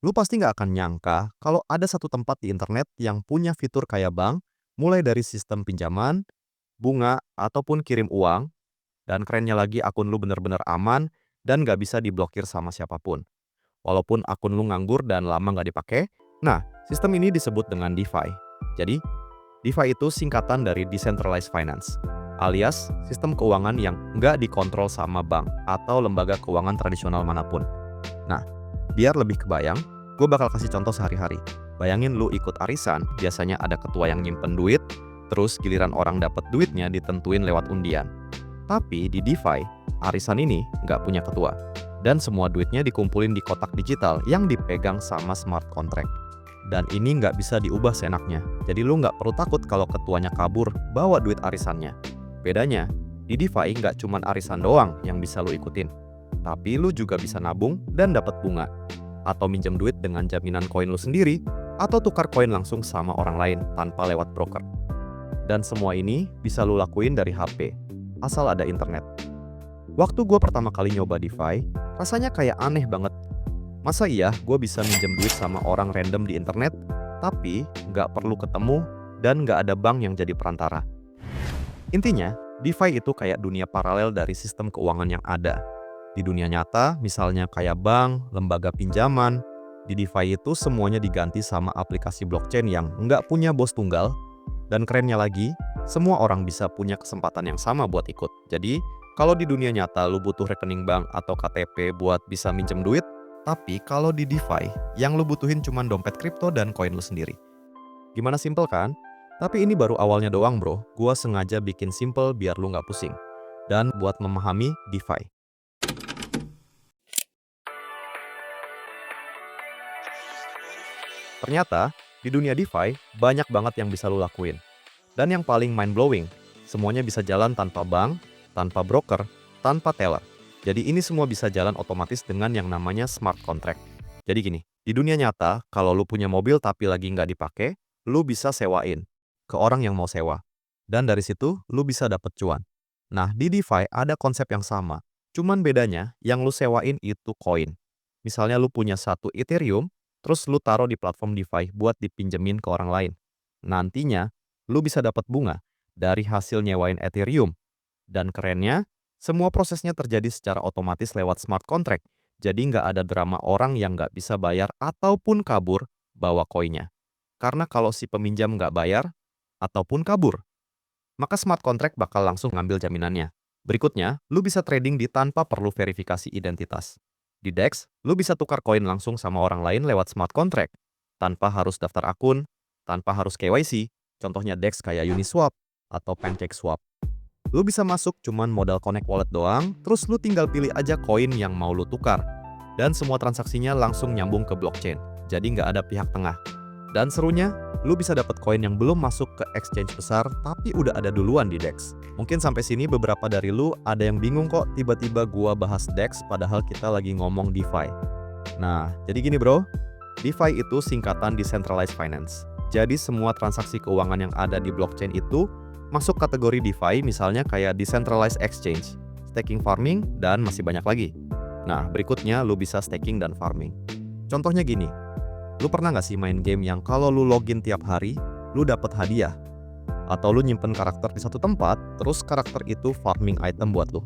Lu pasti nggak akan nyangka kalau ada satu tempat di internet yang punya fitur kayak bank, mulai dari sistem pinjaman, bunga, ataupun kirim uang, dan kerennya lagi akun lu bener-bener aman dan nggak bisa diblokir sama siapapun. Walaupun akun lu nganggur dan lama nggak dipakai, nah, sistem ini disebut dengan DeFi. Jadi, DeFi itu singkatan dari Decentralized Finance, alias sistem keuangan yang nggak dikontrol sama bank atau lembaga keuangan tradisional manapun. Nah, biar lebih kebayang, gue bakal kasih contoh sehari-hari. Bayangin lu ikut arisan, biasanya ada ketua yang nyimpen duit, terus giliran orang dapat duitnya ditentuin lewat undian. Tapi di DeFi, arisan ini nggak punya ketua. Dan semua duitnya dikumpulin di kotak digital yang dipegang sama smart contract. Dan ini nggak bisa diubah seenaknya. Jadi lu nggak perlu takut kalau ketuanya kabur bawa duit arisannya. Bedanya, di DeFi nggak cuma arisan doang yang bisa lu ikutin. Tapi lu juga bisa nabung dan dapat bunga. Atau minjem duit dengan jaminan koin lu sendiri, atau tukar koin langsung sama orang lain tanpa lewat broker. Dan semua ini bisa lu lakuin dari HP, asal ada internet. Waktu gue pertama kali nyoba DeFi, rasanya kayak aneh banget. Masa iya gue bisa minjem duit sama orang random di internet, tapi nggak perlu ketemu dan nggak ada bank yang jadi perantara. Intinya, DeFi itu kayak dunia paralel dari sistem keuangan yang ada. Di dunia nyata, misalnya kayak bank, lembaga pinjaman, di DeFi itu semuanya diganti sama aplikasi blockchain yang nggak punya bos tunggal, dan kerennya lagi, semua orang bisa punya kesempatan yang sama buat ikut. Jadi, kalau di dunia nyata lu butuh rekening bank atau KTP buat bisa minjem duit, tapi kalau di DeFi, yang lu butuhin cuma dompet kripto dan koin lu sendiri. Gimana simpel kan? Tapi ini baru awalnya doang bro, gua sengaja bikin simple biar lu nggak pusing. Dan buat memahami DeFi. Ternyata, di dunia DeFi, banyak banget yang bisa lu lakuin. Dan yang paling mind-blowing, semuanya bisa jalan tanpa bank, tanpa broker, tanpa teller. Jadi ini semua bisa jalan otomatis dengan yang namanya smart contract. Jadi gini, di dunia nyata, kalau lu punya mobil tapi lagi nggak dipakai, lu bisa sewain ke orang yang mau sewa. Dan dari situ, lu bisa dapet cuan. Nah, di DeFi ada konsep yang sama. Cuman bedanya, yang lu sewain itu koin. Misalnya lu punya satu Ethereum, terus lu taruh di platform DeFi buat dipinjemin ke orang lain. Nantinya, lu bisa dapat bunga dari hasil nyewain Ethereum. Dan kerennya, semua prosesnya terjadi secara otomatis lewat smart contract. Jadi nggak ada drama orang yang nggak bisa bayar ataupun kabur bawa koinnya. Karena kalau si peminjam nggak bayar ataupun kabur, maka smart contract bakal langsung ngambil jaminannya. Berikutnya, lu bisa trading di tanpa perlu verifikasi identitas. Di DEX, lu bisa tukar koin langsung sama orang lain lewat smart contract, tanpa harus daftar akun, tanpa harus KYC, contohnya DEX kayak Uniswap atau PancakeSwap. Lu bisa masuk cuman modal connect wallet doang, terus lu tinggal pilih aja koin yang mau lu tukar. Dan semua transaksinya langsung nyambung ke blockchain, jadi nggak ada pihak tengah. Dan serunya, lu bisa dapat koin yang belum masuk ke exchange besar, tapi udah ada duluan di DEX. Mungkin sampai sini beberapa dari lu ada yang bingung kok tiba-tiba gua bahas DEX padahal kita lagi ngomong DeFi. Nah, jadi gini bro, DeFi itu singkatan Decentralized Finance. Jadi semua transaksi keuangan yang ada di blockchain itu masuk kategori DeFi, misalnya kayak Decentralized Exchange, staking farming, dan masih banyak lagi. Nah, berikutnya lu bisa staking dan farming. Contohnya gini, lu pernah nggak sih main game yang kalau lu login tiap hari, lu dapat hadiah? Atau lu nyimpen karakter di satu tempat, terus karakter itu farming item buat lu.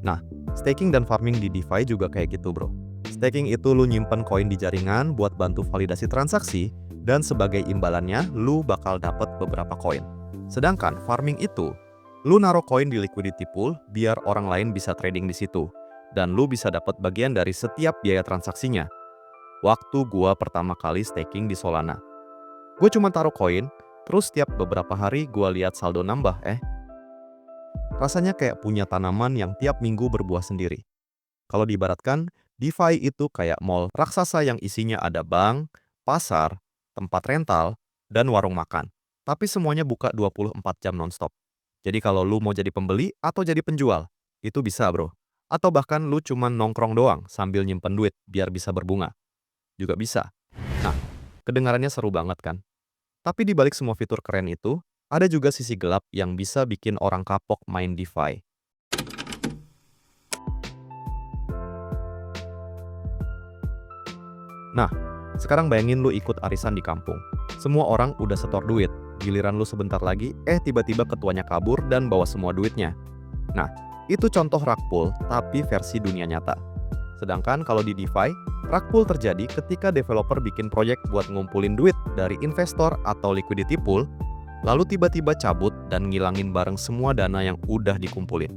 Nah, staking dan farming di DeFi juga kayak gitu bro. Staking itu lu nyimpen koin di jaringan buat bantu validasi transaksi, dan sebagai imbalannya, lu bakal dapat beberapa koin. Sedangkan farming itu, lu naruh koin di liquidity pool biar orang lain bisa trading di situ. Dan lu bisa dapat bagian dari setiap biaya transaksinya. Waktu gua pertama kali staking di Solana, gue cuma taruh koin, terus tiap beberapa hari gua lihat saldo nambah. Rasanya kayak punya tanaman yang tiap minggu berbuah sendiri. Kalau diibaratkan, DeFi itu kayak mall raksasa yang isinya ada bank, pasar, tempat rental, dan warung makan. Tapi semuanya buka 24 jam nonstop. Jadi kalau lu mau jadi pembeli atau jadi penjual, itu bisa bro. Atau bahkan lu cuma nongkrong doang sambil nyimpen duit biar bisa berbunga. Juga bisa. Nah, kedengarannya seru banget kan? Tapi di balik semua fitur keren itu, ada juga sisi gelap yang bisa bikin orang kapok main DeFi. Nah, Sekarang bayangin lu ikut arisan di kampung. Semua orang udah setor duit. Giliran lu sebentar lagi, tiba-tiba ketuanya kabur dan bawa semua duitnya. Nah, itu contoh rug pull, tapi versi dunia nyata. Sedangkan kalau di DeFi, rug pull terjadi ketika developer bikin proyek buat ngumpulin duit dari investor atau liquidity pool, lalu tiba-tiba cabut dan ngilangin bareng semua dana yang udah dikumpulin.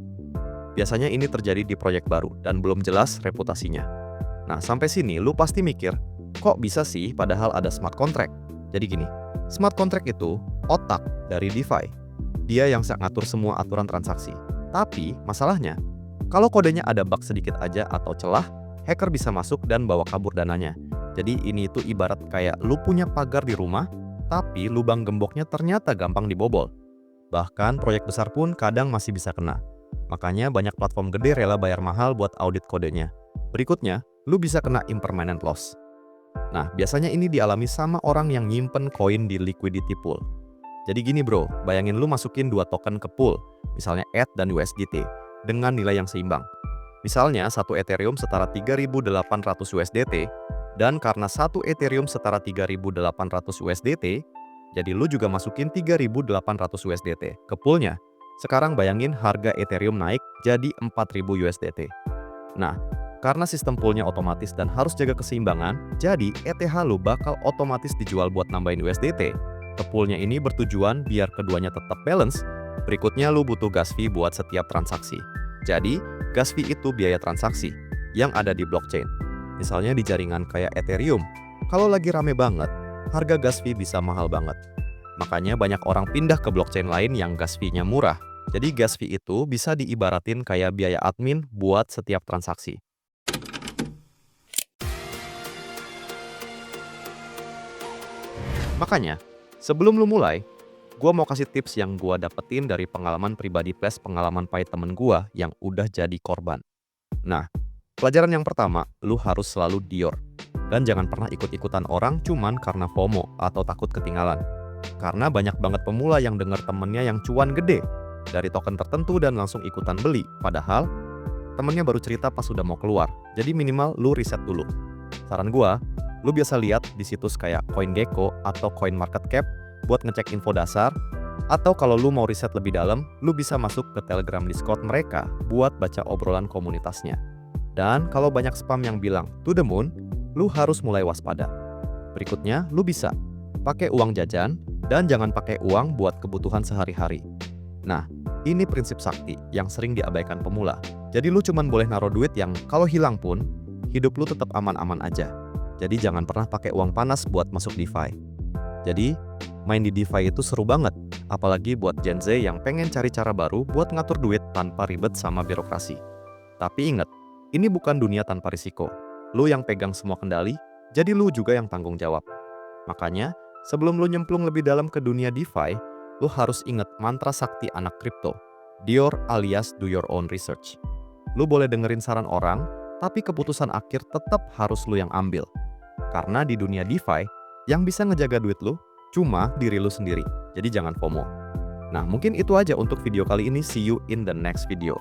Biasanya ini terjadi di proyek baru dan belum jelas reputasinya. Nah, sampai sini lu pasti mikir, kok bisa sih padahal ada smart contract? Jadi gini, smart contract itu otak dari DeFi. Dia yang ngatur semua aturan transaksi. Tapi masalahnya, kalau kodenya ada bug sedikit aja atau celah, hacker bisa masuk dan bawa kabur dananya. Jadi ini itu ibarat kayak lu punya pagar di rumah, tapi lubang gemboknya ternyata gampang dibobol. Bahkan proyek besar pun kadang masih bisa kena. Makanya banyak platform gede rela bayar mahal buat audit kodenya. Berikutnya, lu bisa kena impermanent loss. Nah, biasanya ini dialami sama orang yang nyimpen koin di liquidity pool. Jadi gini bro, bayangin lu masukin 2 token ke pool, misalnya ETH dan USDT, dengan nilai yang seimbang. Misalnya, 1 Ethereum setara 3.800 USDT, dan karena 1 Ethereum setara 3.800 USDT, jadi lu juga masukin 3.800 USDT ke poolnya. Sekarang bayangin harga Ethereum naik jadi 4.000 USDT. Nah, karena sistem poolnya otomatis dan harus jaga keseimbangan, jadi ETH lu bakal otomatis dijual buat nambahin USDT. Ke poolnya ini bertujuan biar keduanya tetap balance. Berikutnya lu butuh gas fee buat setiap transaksi. Jadi, gas fee itu biaya transaksi yang ada di blockchain. Misalnya di jaringan kayak Ethereum, kalau lagi rame banget, harga gas fee bisa mahal banget. Makanya banyak orang pindah ke blockchain lain yang gas fee-nya murah. Jadi gas fee itu bisa diibaratin kayak biaya admin buat setiap transaksi. Makanya, sebelum lu mulai, gua mau kasih tips yang gua dapetin dari pengalaman pribadi plus pengalaman pahit temen gua yang udah jadi korban. Nah, pelajaran yang pertama, lu harus selalu Dior. Dan jangan pernah ikut-ikutan orang cuman karena FOMO atau takut ketinggalan. Karena banyak banget pemula yang denger temennya yang cuan gede dari token tertentu dan langsung ikutan beli. Padahal, temennya baru cerita pas udah mau keluar. Jadi minimal lu riset dulu. Saran gua, lu biasa lihat di situs kayak CoinGecko atau CoinMarketCap buat ngecek info dasar. Atau kalau lu mau riset lebih dalam, lu bisa masuk ke Telegram Discord mereka buat baca obrolan komunitasnya. Dan kalau banyak spam yang bilang to the moon, lu harus mulai waspada. Berikutnya, lu bisa pakai uang jajan dan jangan pakai uang buat kebutuhan sehari-hari. Nah, ini prinsip sakti yang sering diabaikan pemula. Jadi lu cuman boleh naruh duit yang kalau hilang pun, hidup lu tetap aman-aman aja. Jadi jangan pernah pakai uang panas buat masuk DeFi. Jadi, main di DeFi itu seru banget. Apalagi buat Gen Z yang pengen cari cara baru buat ngatur duit tanpa ribet sama birokrasi. Tapi ingat, ini bukan dunia tanpa risiko. Lu yang pegang semua kendali, jadi lu juga yang tanggung jawab. Makanya, sebelum lu nyemplung lebih dalam ke dunia DeFi, lu harus ingat mantra sakti anak kripto, Dior alias do your own research. Lu boleh dengerin saran orang, tapi keputusan akhir tetap harus lu yang ambil. Karena di dunia DeFi, yang bisa ngejaga duit lu cuma diri lu sendiri. Jadi jangan FOMO. Nah, mungkin itu aja untuk video kali ini. See you in the next video.